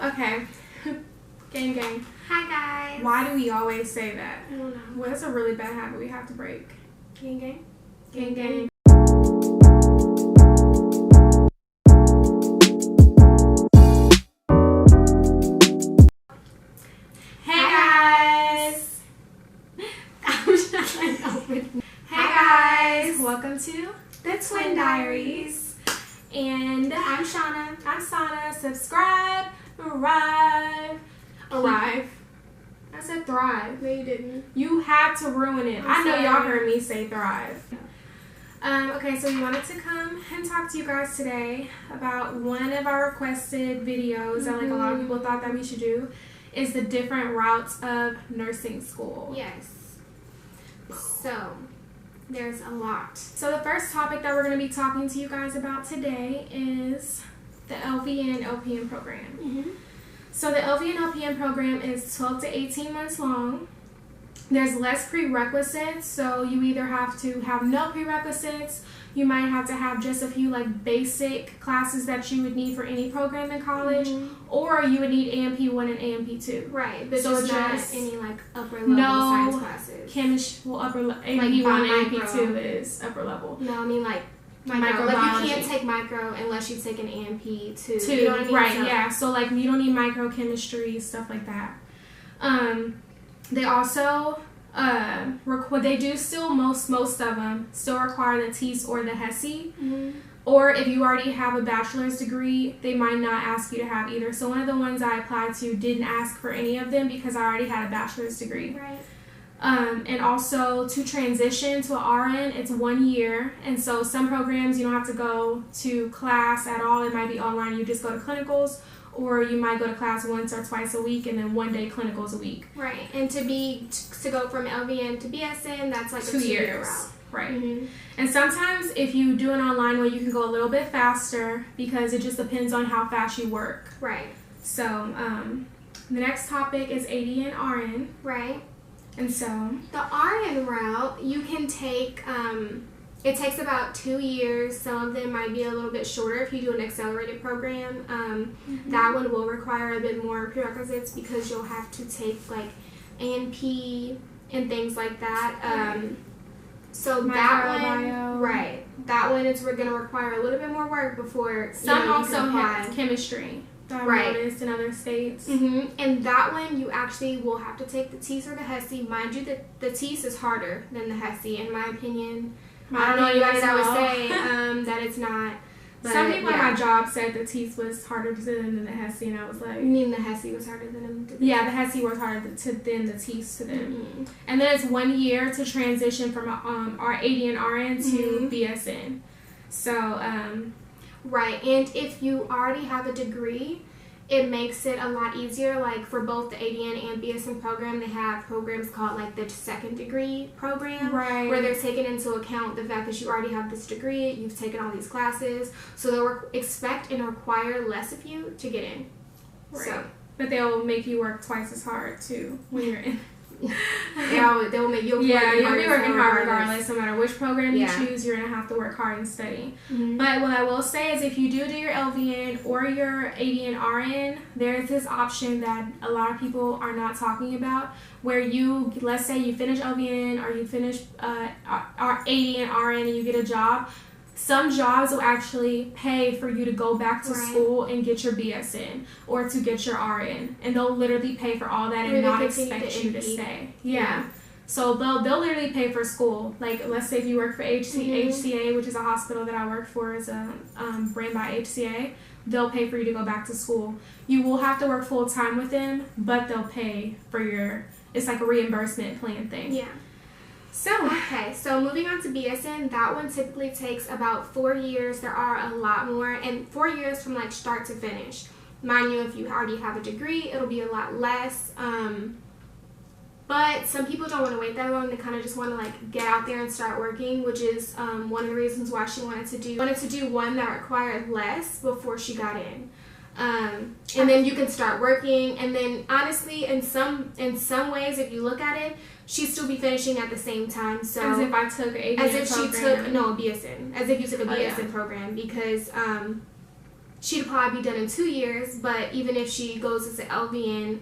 Okay. Gang, gang. Hi, guys. Why do we always say that? I don't know. Well, it's a really bad habit we have to break. Gang, gang. Gang, gang. Hey, guys. Hey, guys. Welcome to The Twin Diaries. And I'm Shauna. I'm Sana. Subscribe, arrive. I said thrive. No, you didn't. You had to ruin it. I know y'all heard me say thrive. Okay, so we wanted to come and talk to you guys today about one of our requested videos that like a lot of people thought that we should do is the different routes of nursing school. Yes. So, there's a lot. So the first topic that we're going to be talking to you guys about today is the LVN and LPN program. So the LVN and LPN program is 12 to 18 months long. There's less prerequisites, so you either have to have no prerequisites, you might have to have just a few like basic classes that you would need for any program in college, or you would need AMP1 and AMP2. Right, but So just not just any like upper level science classes. Chemistry, well, upper AMP1 and AMP2 is upper level. No, I mean like micro. Like you can't take micro unless you take an AMP2. You know what I mean? Right, So, yeah. So like you don't need microchemistry, stuff like that. They also they do still most of them still require the TEAS or the HESI. Or if you already have a bachelor's degree, they might not ask you to have either. So one of the ones I applied to didn't ask for any of them because I already had a bachelor's degree. Right. And also to transition to an RN, it's 1 year. And so some programs you don't have to go to class at all. It might be online. You just go to clinicals, or you might go to class once or twice a week and then 1 day clinicals a week. Right. And to go from LVN to BSN, that's like 2 a 2 years. year route. Right. And sometimes if you do an online one, you can go a little bit faster because it just depends on how fast you work. Right. So the next topic is ADN and RN. Right. And so the RN route, you can take, it takes about 2 years. Some of them might be a little bit shorter if you do an accelerated program. That one will require a bit more prerequisites because you'll have to take like ANP and things like that. So that one, right, that one is going to require a little bit more work before some you also can apply. have chemistry. That Right. noticed in other states. And that one you actually will have to take the TEAS or the HESI. Mind you, the TEAS is harder than the HESI, in my opinion. I don't know anybody that would say that it's not. But some people at my job said the TEAS was harder to them than the HESI, and I was like, You mean the HESI was harder than them? Yeah, the HESI was harder than the TEAS to them. And then it's 1 year to transition from our ADN and RN to BSN. So, right, and if you already have a degree, it makes it a lot easier. Like for both the ADN and BSN program, they have programs called like the second degree program, right, where they're taking into account the fact that you already have this degree, you've taken all these classes, so they'll expect and require less of you to get in. Right. So, but they'll make you work twice as hard too when you're in. they'll make you'll be working hard regardless. No matter which program you choose, you're gonna have to work hard and study. But what I will say is, if you do your LVN or your ADN RN, there's this option that a lot of people are not talking about, where you, let's say you finish LVN or you finish ADN RN and you get a job. Some jobs will actually pay for you to go back to school and get your BSN or to get your RN, and they'll literally pay for all that and not expect you to stay. Yeah. So they'll literally pay for school. Like let's say if you work for HCA, which is a hospital that I work for, is ran by HCA. They'll pay for you to go back to school. You will have to work full time with them, but they'll pay for it's like a reimbursement plan thing. Yeah. So moving on to BSN, that one typically takes about 4 years. There are a lot more, and 4 years from like start to finish. Mind you, if you already have a degree, it'll be a lot less. But some people don't want to wait that long. They kind of just want to like get out there and start working, which is one of the reasons why she wanted to do one that required less before she got in. And then you can start working, and then honestly, in some ways, if you look at it, she'd still be finishing at the same time. So as if I took an ADN BSN, as if you took a BSN program, because she'd probably be done in 2 years, but even if she goes as an LVN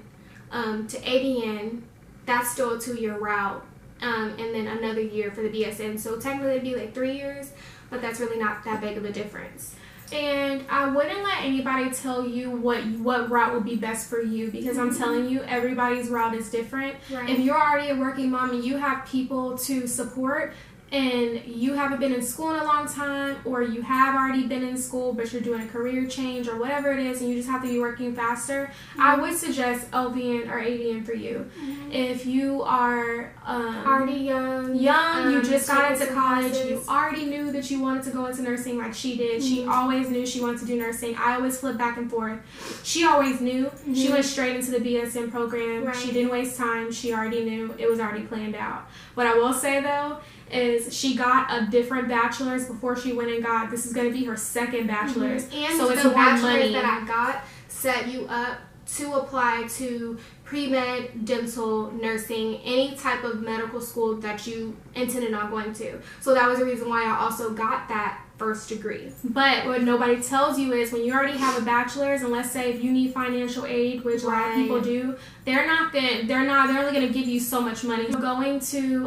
to ADN, that's still a 2-year route, and then another year for the BSN. So technically it'd be like 3 years, but that's really not that big of a difference. And I wouldn't let anybody tell you what route would be best for you, because I'm telling you, everybody's route is different. Right. If you're already a working mom and you have people to support, and you haven't been in school in a long time, or you have already been in school but you're doing a career change or whatever it is, and you just have to be working faster, I would suggest LVN or ADN for you. If you are already young, you just got into college, classes. you already knew that you wanted to go into nursing like she did. She always knew she wanted to do nursing. I always flip back and forth. She always knew. She went straight into the BSN program. Right. She didn't waste time. She already knew. It was already planned out. What I will say though is she got a different bachelor's before she went and got, this is going to be her second bachelor's. And so it's the more bachelor's money that I got set you up to apply to pre-med, dental, nursing, any type of medical school that you intended on going to. So that was the reason why I also got that first degree. But what nobody tells you is when you already have a bachelor's, and let's say if you need financial aid, which a lot of people do, they're only going to give you so much money. Going to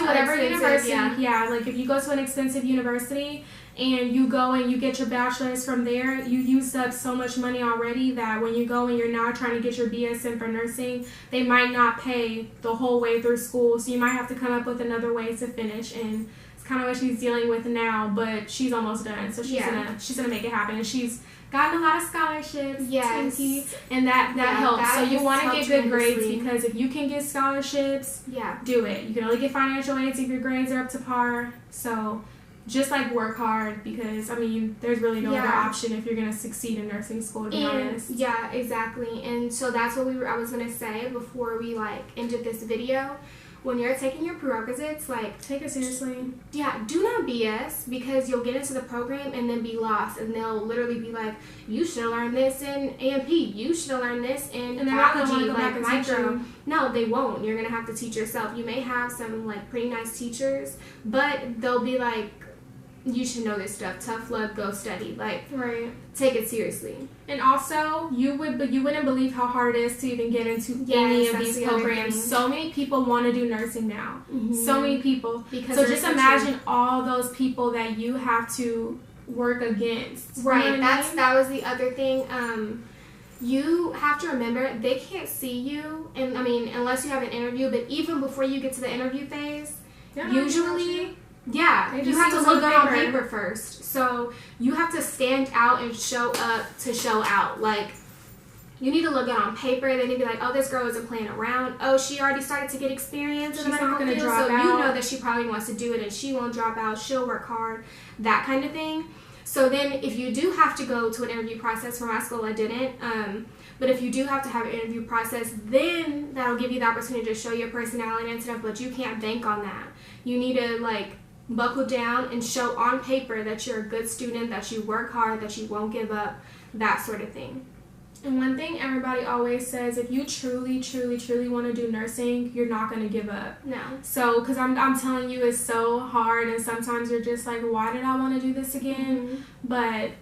whatever university, like if you go to an expensive university and you go and you get your bachelor's from there, you used up so much money already that when you go and you're now trying to get your BSN for nursing, they might not pay the whole way through school, so you might have to come up with another way to finish. And it's kind of what she's dealing with now, but she's almost done, so she's gonna make it happen. And she's gotten a lot of scholarships, and that helps. So you want to get good grades, because if you can get scholarships, do it. You can only get financial aids if your grades are up to par. So just like work hard, because I mean there's really no other option if you're gonna succeed in nursing school, to be honest. Yeah, exactly. And so that's what I was gonna say before we like ended this video. When you're taking your prerequisites, like, take it seriously. Yeah, do not BS, because you'll get into the program and then be lost, and they'll literally be like, you should have learned this in AMP, you should have learned this in biology, like micro. No, they won't. You're gonna have to teach yourself. You may have some like pretty nice teachers, but they'll be like, you should know this stuff. Tough luck, go study. Like, take it seriously. And also, you wouldn't believe how hard it is to even get into any of these programs. So many people want to do nursing now. So many people. So just imagine all those people that you have to work against. Right. You know that was the other thing. You have to remember, they can't see you, and I mean, unless you have an interview. But even before you get to the interview phase, usually. Yeah, you have to look good on paper first. So you have to stand out and show up to show out. Like, you need to look good on paper. They need to be like, oh, this girl isn't playing around. Oh, she already started to get experience in the medical field, so you know that she probably wants to do it and she won't drop out. She'll work hard, that kind of thing. So then if you do have to go to an interview process, for my school I didn't, but if you do have to have an interview process, then that'll give you the opportunity to show your personality and stuff, but you can't bank on that. You need to, like, buckle down and show on paper that you're a good student, that you work hard, that you won't give up, that sort of thing. And one thing everybody always says, if you truly, truly, truly want to do nursing, you're not going to give up. No. So, because I'm telling you, it's so hard, and sometimes you're just like, why did I want to do this again? But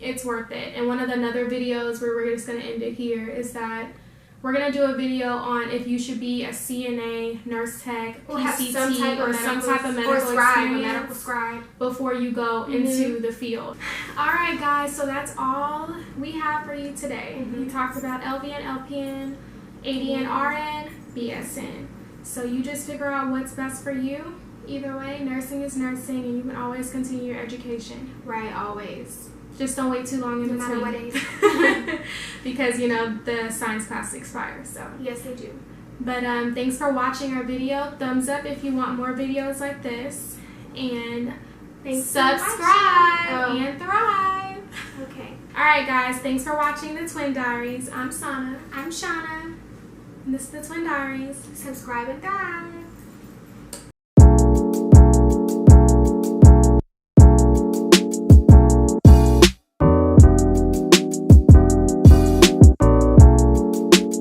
it's worth it. And one of the other videos where we're just going to end it here is that we're going to do a video on if you should be a CNA, nurse tech, PCT, or some type of medical experience before you go into the field. Alright guys, so that's all we have for you today. We talked about LVN, LPN, ADN, RN, BSN. So you just figure out what's best for you. Either way, nursing is nursing, and you can always continue your education. Right, always. Just don't wait too long in between. No matter what age. Because, you know, the science class expires, so. Yes, they do. But thanks for watching our video. Thumbs up if you want more videos like this. And subscribe and thrive. Okay. Alright guys, thanks for watching The Twin Diaries. I'm Sana. I'm Shauna. And this is The Twin Diaries. Subscribe and thrive.